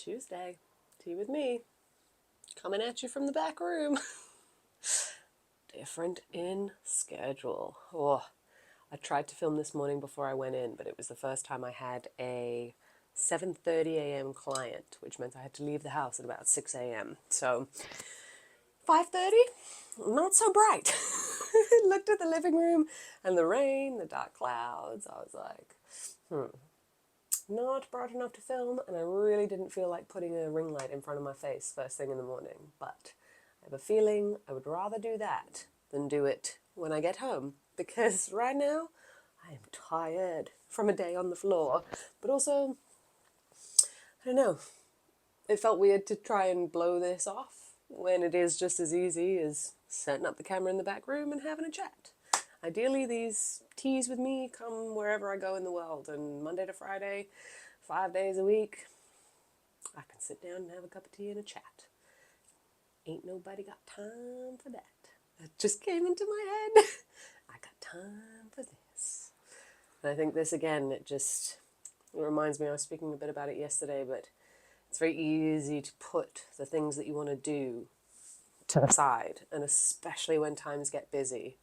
Tuesday. Tea with me. Coming at you from the back room. Different in schedule. Oh, I tried to film this morning before I went in, but it was the first time I had a 7:30 a.m. client, which meant I had to leave the house at about 6 a.m. So 5:30, not so bright. Looked at the living room and the rain, the dark clouds. I was like, not bright enough to film, and I really didn't feel like putting a ring light in front of my face first thing in the morning. But I have a feeling I would rather do that than do it when I get home, because right now I am tired from a day on the floor. But also, I don't know, it felt weird to try and blow this off when it is just as easy as setting up the camera in the back room and having a chat. Ideally, these teas with me come wherever I go in the world, and Monday to Friday, 5 days a week, I can sit down and have a cup of tea and a chat. Ain't nobody got time for that. That just came into my head. I got time for this. And I think this, again, it reminds me, I was speaking a bit about it yesterday, but it's very easy to put the things that you want to do to the side, and especially when times get busy.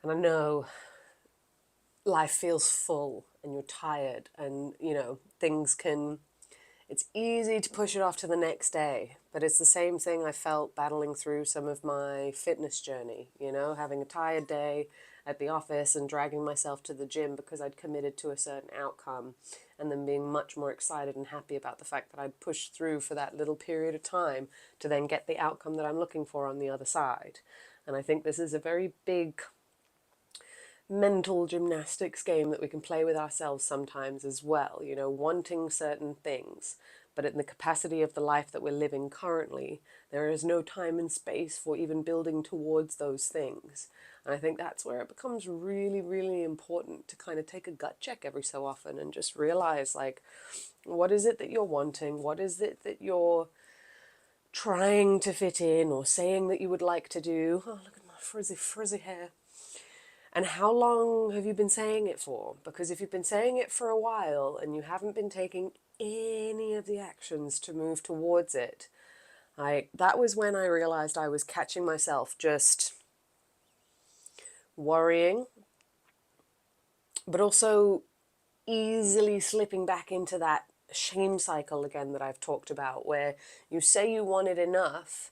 And I know life feels full and you're tired, and it's easy to push it off to the next day. But it's the same thing I felt battling through some of my fitness journey, having a tired day at the office and dragging myself to the gym because I'd committed to a certain outcome, and then being much more excited and happy about the fact that I'd pushed through for that little period of time to then get the outcome that I'm looking for on the other side. And I think this is a very big mental gymnastics game that we can play with ourselves sometimes as well, wanting certain things. But in the capacity of the life that we're living currently, there is no time and space for even building towards those things. And I think that's where it becomes really, really important to kind of take a gut check every so often and just realize, like, what is it that you're wanting? What is it that you're trying to fit in or saying that you would like to do? Oh, look at my frizzy hair. And how long have you been saying it for? Because if you've been saying it for a while and you haven't been taking any of the actions to move towards it, that was when I realized I was catching myself just worrying, but also easily slipping back into that shame cycle again that I've talked about, where you say you want it enough,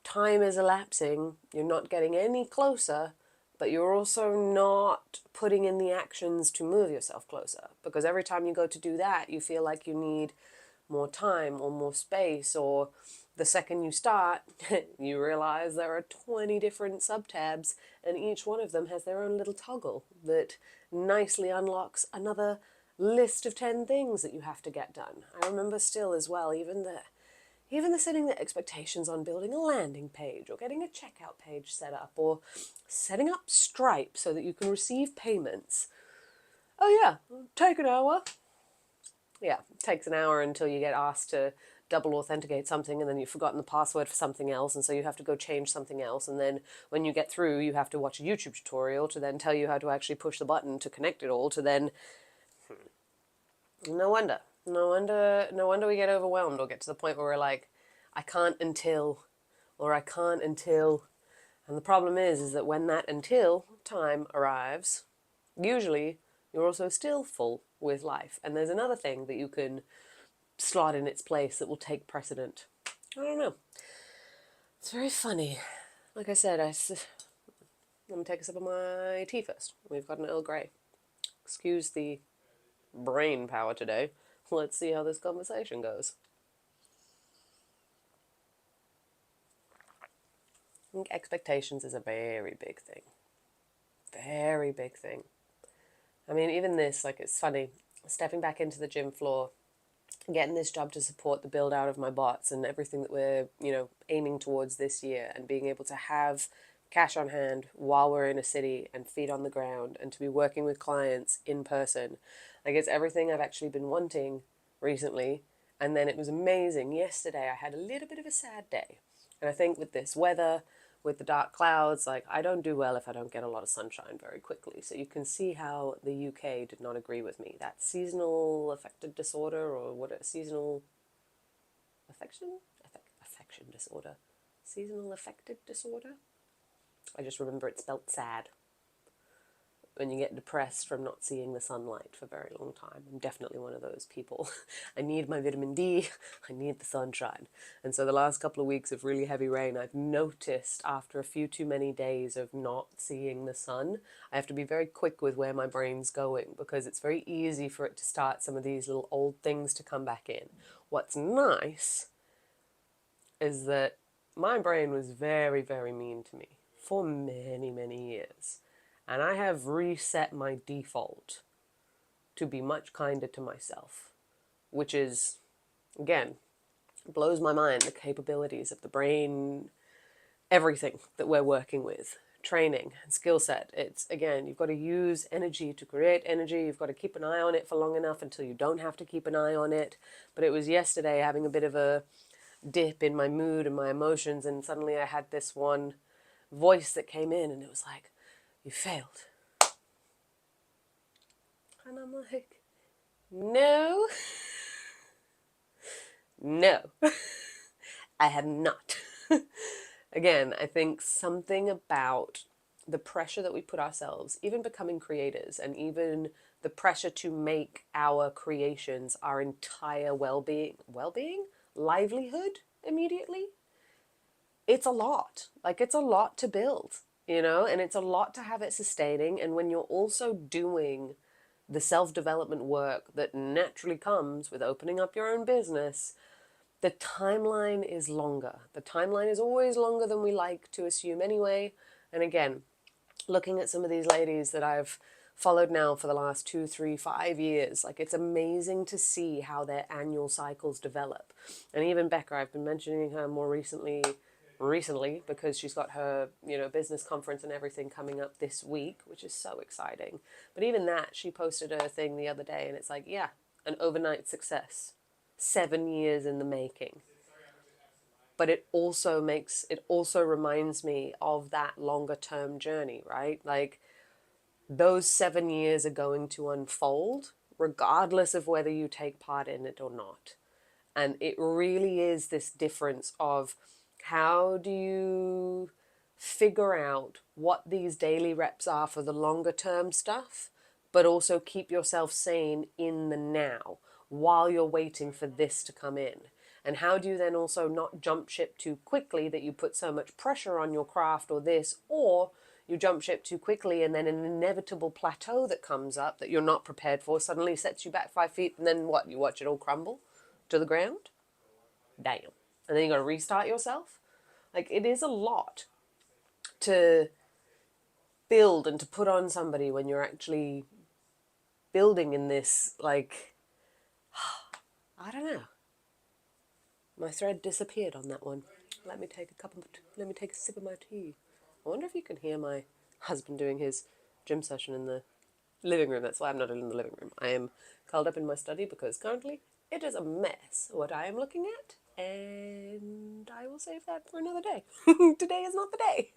time is elapsing, you're not getting any closer, but you're also not putting in the actions to move yourself closer. Because every time you go to do that, you feel like you need more time or more space, or the second you start, you realize there are 20 different subtabs, and each one of them has their own little toggle that nicely unlocks another list of 10 things that you have to get done. I remember still as well, even the setting the expectations on building a landing page or getting a checkout page set up or setting up Stripe so that you can receive payments. Oh yeah, take an hour. Yeah, it takes an hour until you get asked to double authenticate something, and then you've forgotten the password for something else, and so you have to go change something else, and then when you get through, you have to watch a YouTube tutorial to then tell you how to actually push the button to connect it all to then... No wonder. No wonder we get overwhelmed or get to the point where we're like, I can't until, or I can't until. And the problem is that when that until time arrives, usually you're also still full with life. And there's another thing that you can slot in its place that will take precedent. I don't know. It's very funny. Like I said, let me take a sip of my tea first. We've got an Earl Grey. Excuse the brain power today. Let's see how this conversation goes. I think expectations is a very big thing. Very big thing. I mean, even this, like, it's funny. Stepping back into the gym floor, getting this job to support the build out of my bots and everything that we're, aiming towards this year, and being able to have cash on hand while we're in a city and feet on the ground, and to be working with clients in person. Like, it's everything I've actually been wanting recently. And then it was amazing. Yesterday I had a little bit of a sad day. And I think with this weather, with the dark clouds, like, I don't do well if I don't get a lot of sunshine very quickly. So you can see how the UK did not agree with me. That seasonal affective disorder, or seasonal affection disorder. Seasonal affective disorder. I just remember it's spelt sad. When you get depressed from not seeing the sunlight for a very long time. I'm definitely one of those people. I need my vitamin D, I need the sunshine. And so the last couple of weeks of really heavy rain, I've noticed after a few too many days of not seeing the sun, I have to be very quick with where my brain's going, because it's very easy for it to start some of these little old things to come back in. What's nice is that my brain was very, very mean to me for many, many years. And I have reset my default to be much kinder to myself, which is, again, blows my mind, the capabilities of the brain, everything that we're working with, training and skill set. It's, again, you've got to use energy to create energy. You've got to keep an eye on it for long enough until you don't have to keep an eye on it. But it was yesterday having a bit of a dip in my mood and my emotions, and suddenly I had this one voice that came in and it was like, you failed. And I'm like, no, no, I have not. Again, I think something about the pressure that we put ourselves, even becoming creators, and even the pressure to make our creations our entire well-being, livelihood immediately, it's a lot. Like, it's a lot to build, and it's a lot to have it sustaining. And when you're also doing the self-development work that naturally comes with opening up your own business, the timeline is longer. The timeline is always longer than we like to assume anyway. And again, looking at some of these ladies that I've followed now for the last 2, 3, 5 years, like, it's amazing to see how their annual cycles develop. And even Becca, I've been mentioning her more recently because she's got her business conference and everything coming up this week, which is so exciting. But even that, she posted a thing the other day and it's like, yeah, an overnight success, 7 years in the making. But it also reminds me of that longer term journey, right? Like, those 7 years are going to unfold regardless of whether you take part in it or not. And it really is this difference of, how do you figure out what these daily reps are for the longer term stuff, but also keep yourself sane in the now while you're waiting for this to come in? And how do you then also not jump ship too quickly that you put so much pressure on your craft or this, or you jump ship too quickly and then an inevitable plateau that comes up that you're not prepared for suddenly sets you back 5 feet, and then what? You watch it all crumble to the ground? Damn. And then you got to restart yourself. Like, it is a lot to build and to put on somebody when you're actually building in this, like, I don't know. My thread disappeared on that one. Let me take a sip of my tea. I wonder if you can hear my husband doing his gym session in the living room. That's why I'm not in the living room. I am curled up in my study because currently it is a mess what I am looking at, and I will save that for another day. Today is not the day.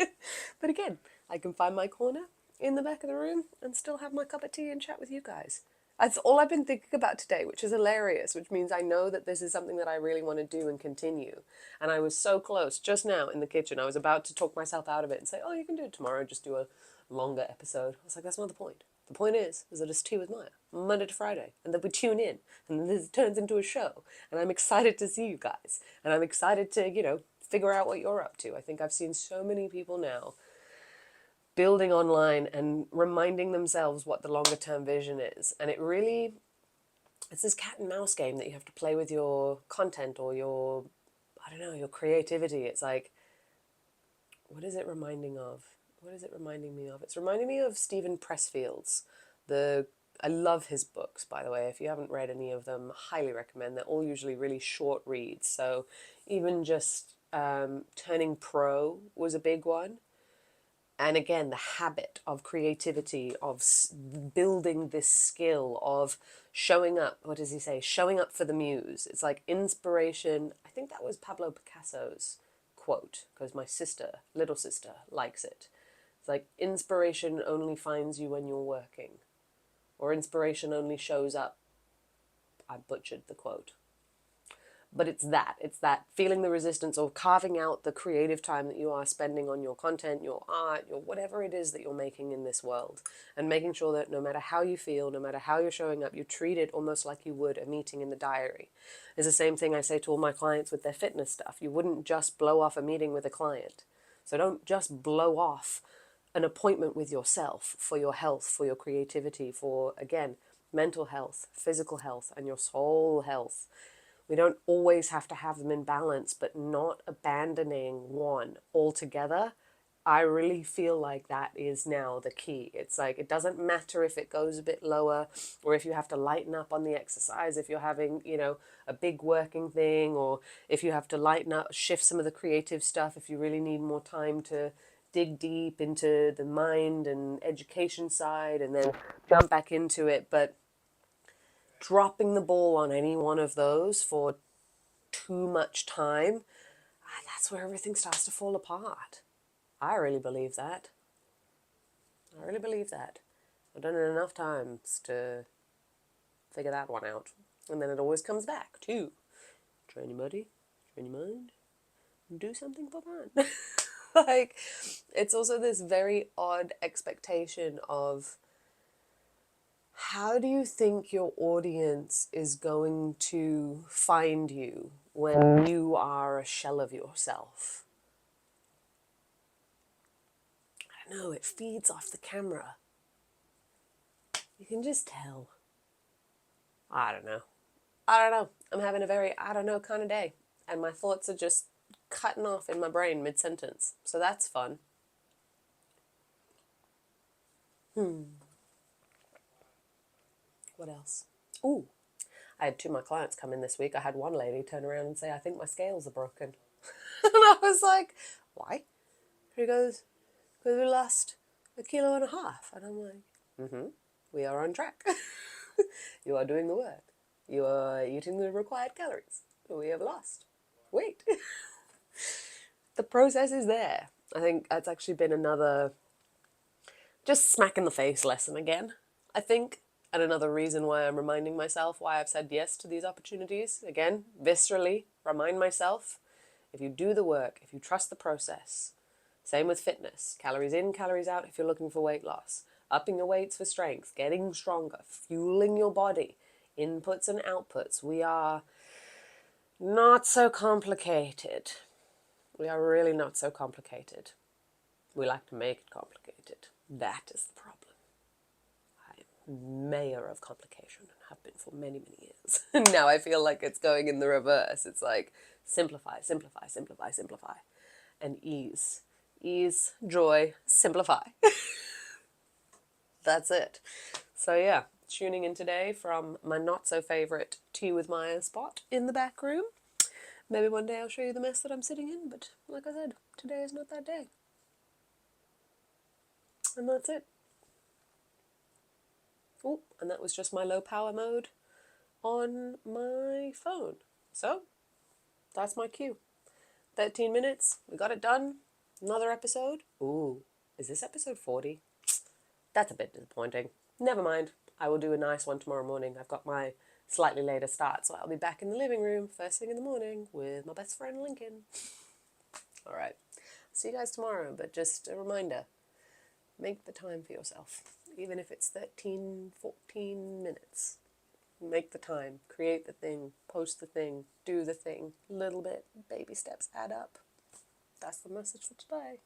But again, I can find my corner in the back of the room and still have my cup of tea and chat with you guys. That's all I've been thinking about today, which is hilarious, which means I know that this is something that I really want to do and continue. And I was so close just now in the kitchen. I was about to talk myself out of it and say, oh, you can do it tomorrow, just do a longer episode. I was like, that's not the point. The point is that it's tea with Maya, Monday to Friday, and that we tune in, and then this turns into a show. And I'm excited to see you guys, and I'm excited to, figure out what you're up to. I think I've seen so many people now building online and reminding themselves what the longer term vision is. And it's this cat and mouse game that you have to play with your content or your creativity. It's like, what is it reminding of? What is it reminding me of? It's reminding me of Stephen Pressfield's. I love his books, by the way. If you haven't read any of them, highly recommend. They're all usually really short reads. So even just Turning Pro was a big one. And again, the habit of creativity, of building this skill of showing up. What does he say? Showing up for the muse. It's like inspiration. I think that was Pablo Picasso's quote, because my little sister, likes it. It's like, inspiration only finds you when you're working, or inspiration only shows up. I butchered the quote. But it's that feeling the resistance or carving out the creative time that you are spending on your content, your art, your whatever it is that you're making in this world, and making sure that no matter how you feel, no matter how you're showing up, you treat it almost like you would a meeting in the diary. It's the same thing I say to all my clients with their fitness stuff. You wouldn't just blow off a meeting with a client. So don't just blow off an appointment with yourself for your health, for your creativity, for, again, mental health, physical health, and your soul health. We don't always have to have them in balance, but not abandoning one altogether. I really feel like that is now the key. It's like, it doesn't matter if it goes a bit lower or if you have to lighten up on the exercise, if you're having, a big working thing, or if you have to lighten up, shift some of the creative stuff, if you really need more time to dig deep into the mind and education side and then jump back into it. But dropping the ball on any one of those for too much time, that's where everything starts to fall apart. I really believe that. I really believe that. I've done it enough times to figure that one out. And then it always comes back to train your body, train your mind, and do something for fun. Like, it's also this very odd expectation of, how do you think your audience is going to find you when you are a shell of yourself? I don't know, it feeds off the camera. You can just tell. I don't know. I'm having a very I don't know kind of day. And my thoughts are just cutting off in my brain mid-sentence. So that's fun. What else? Ooh, I had two of my clients come in this week. I had one lady turn around and say, I think my scales are broken. And I was like, why? She goes, because we lost 1.5 kilos. And I'm like, we are on track. You are doing the work. You are eating the required calories. We have lost weight. The process is there. I think that's actually been another just smack in the face lesson again, I think. And another reason why I'm reminding myself why I've said yes to these opportunities. Again, viscerally remind myself, if you do the work, if you trust the process, same with fitness, calories in, calories out if you're looking for weight loss, upping the weights for strength, getting stronger, fueling your body, inputs and outputs. We are not so complicated. We are really not so complicated. We like to make it complicated. That is the problem. I'm mayor of complication and have been for many, many years. Now I feel like it's going in the reverse. It's like simplify, simplify, simplify, simplify. And ease. Ease, joy, simplify. That's it. So yeah, tuning in today from my not so favorite Tea with Maja spot in the back room. Maybe one day I'll show you the mess that I'm sitting in, but like I said, today is not that day. And that's it. Oh, and that was just my low power mode on my phone. So, that's my cue. 13 minutes, we got it done. Another episode. Ooh, is this episode 40? That's a bit disappointing. Never mind, I will do a nice one tomorrow morning. I've got my slightly later start, so I'll be back in the living room first thing in the morning with my best friend Lincoln. Alright, see you guys tomorrow, but just a reminder, make the time for yourself. Even if it's 13, 14 minutes. Make the time, create the thing, post the thing, do the thing. Little bit, baby steps add up. That's the message for today.